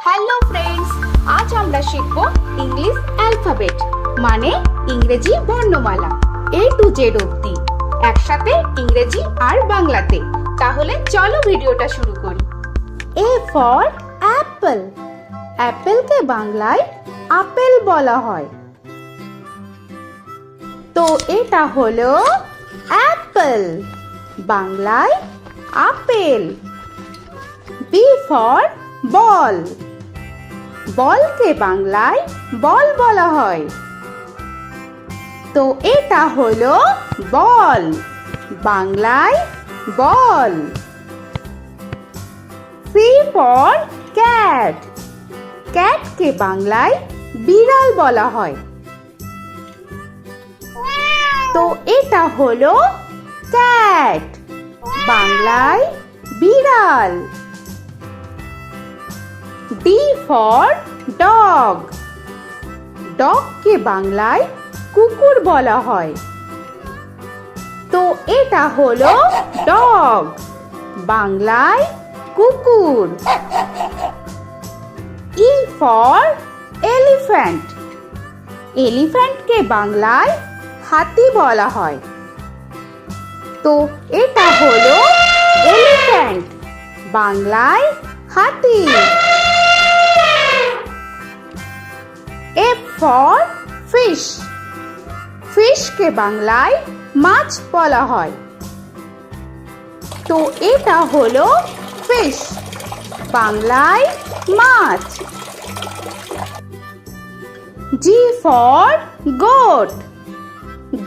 Hello friends, আজ আমরা শিখব ইংলিশ অ্যালফাবেট মানে ইংরেজি বর্ণমালা A to Z অবধি একসাথে ইংরেজি আর বাংলাতে। তাহলে চলো ভিডিওটা শুরু করি। A for Apple. অ্যাপেলকে বাংলায় আপেল বলা হয়, তো এটা হলো অ্যাপল, বাংলায় আপেল। B for বল। বলকে বাংলায় বল বলা হয়, তো এটা হলো বল, বাংলায় বল। C for cat. ক্যাটকে বাংলায় বিড়াল বলা হয়, তো এটা হলো ক্যাট, বাংলায় বিড়াল। D for dog. ডগকে বাংলায় কুকুর বলা হয়, তো এটা হলো ডগ, বাংলায় কুকুর। E for elephant. এলিফ্যান্টকে বাংলায় হাতি বলা হয়, তো এটা হলো এলিফ্যান্ট, বাংলায় হাতি। F for fish. ফিশকে বাংলায় মাছ বলা হয়, তো এটা হলো ফিশ, বাংলায় মাছ। G for goat.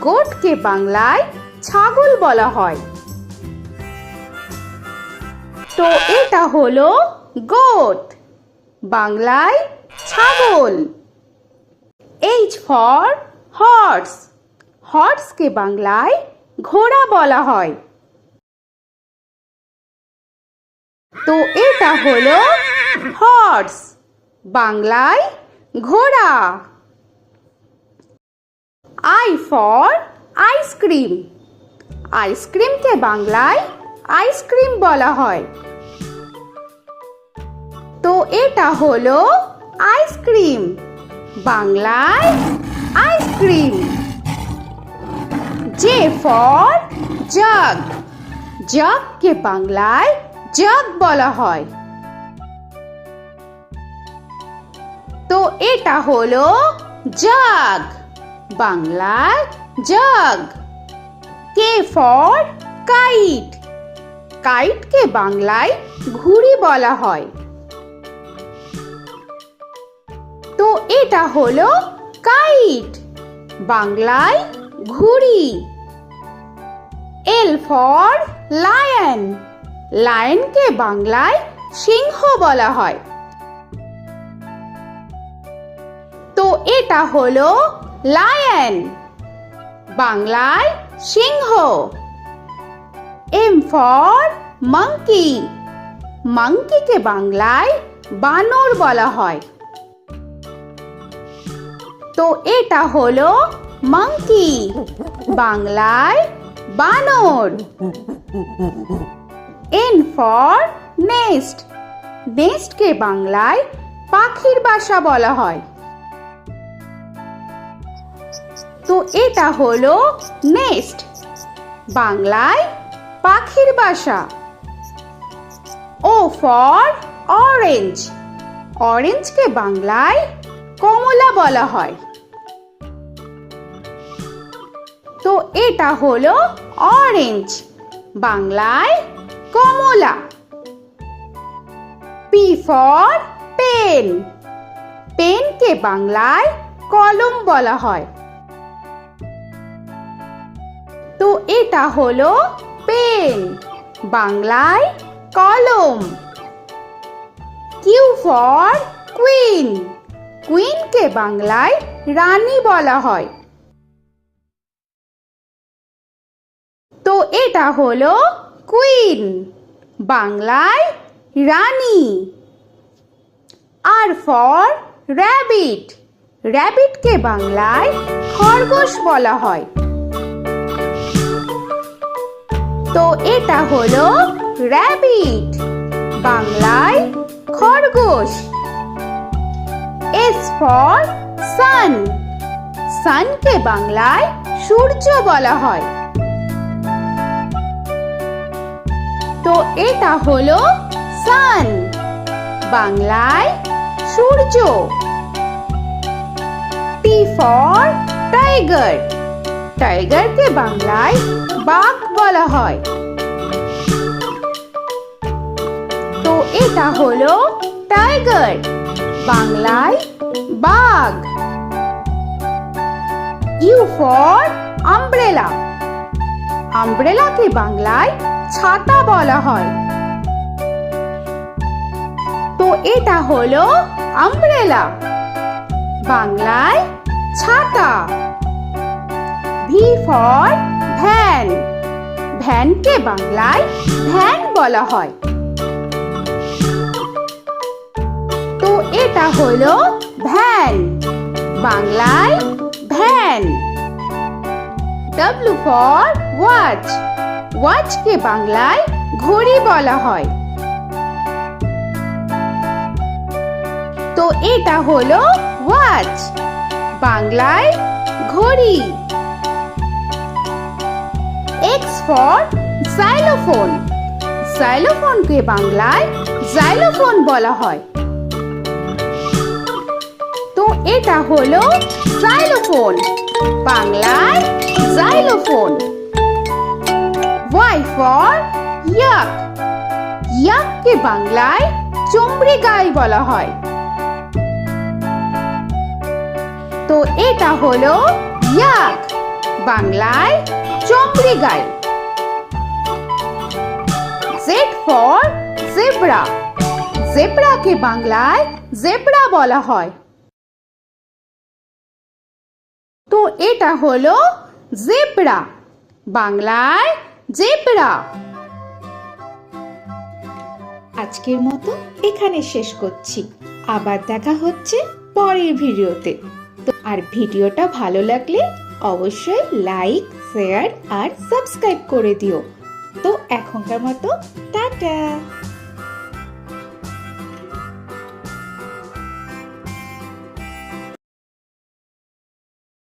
গোটকে বাংলায় ছাগল বলা হয়, তো এটা হলো গোট, বাংলায় ছাগল। H for horse. হর্সকে বাংলায় ঘোড়া বলা হয়, তো এটা হলো হর্স, বাংলায় ঘোড়া। I for ice cream. আইসক্রিমকে বাংলায় আইসক্রিম বলা হয়, তো এটা হলো আইসক্রিম, বাংলায় আইসক্রিম। J for jug. জাগকে বাংলায় জাগ বলা হয়, তো এটা হলো জাগ, বাংলায় জাগ। K for kite. কাইটকে বাংলায় ঘুড়ি বলা হয়, তো এটা হলো কাইট, বাংলায় ঘুড়ি। L for lion. লায়নকে বাংলায় সিংহ বলা হয়, তো এটা হলো লায়ন, বাংলায় সিংহ। M for monkey. মাঙ্কিকে বাংলায় বানর বলা হয়, তো এটা হলো মাঙ্কি, বাংলায় বানর। N for nest. নেস্টকে বাংলায় পাখির বাসা বলা হয়, তো এটা হলো নেস্ট, বাংলায় পাখির বাসা। O for orange. অরেঞ্জকে বাংলায় কমলা বলা হয়, তো এটা হলো অরেঞ্জ, বাংলায় কমলা। P for pen. পেনকে বাংলায় কলম বলা হয়, তো এটা হলো পেন, বাংলায় কলম। Q for queen. কুইনকে বাংলায় রানী বলা হয়, তো এটা হলো কুইন, বাংলায় রানী। R for rabbit. র‍্যাবিটকে বাংলায় খরগোশ বলা হয়, তো এটা হলো র‍্যাবিট, বাংলায় খরগোশ। S for sun. সানকে বাংলায় সূর্য বলা হয়। তো এটা হলো সান, বাংলায় সূর্য। T for tiger. টাইগারকে বাংলায় বাঘ বলা হয়। তো এটা হলো টাইগার, বাংলায় বাঘ। U for umbrella. আমব্রেলাকে বাংলায় ছাতা বলা হয়। তো এটা হলো আমব্রেলা, বাংলায় ছাতা। V for van. ভ্যানকে বাংলায় ভ্যান বলা হয়। তো এটা হলো ভ্যান, বাংলায় ভ্যান। W for watch. ওয়াচকে বাংলায় ঘড়ি বলা হয়। তো এটা হলো ওয়াচ, বাংলায় ঘড়ি। X for xylophone. xylophone-কে বাংলায় জাইলোফোন বলা হয়। তো এটা হলো জাইলোফোন, বাংলায় জাইলোফোন। Y for yak. ইয়াককে বাংলায় চমড়ি গাই বলা হয়। তো এটা হলো ইয়াক, বাংলায় চমড়ি গাই। Z for zebra. জেব্রাকে বাংলায় জেব্রা বলা হয়। তো এটা হলো জেব্রা, বাংলায় জেব্রা। আজকের মতো এখানে শেষ করছি। আবার দেখা হচ্ছে পরের ভিডিওতে। তো আর ভিডিওটা ভালো লাগলে অবশ্যই লাইক, শেয়ার আর সাবস্ক্রাইব করে দিও। তো এখনকার মতো টাটা।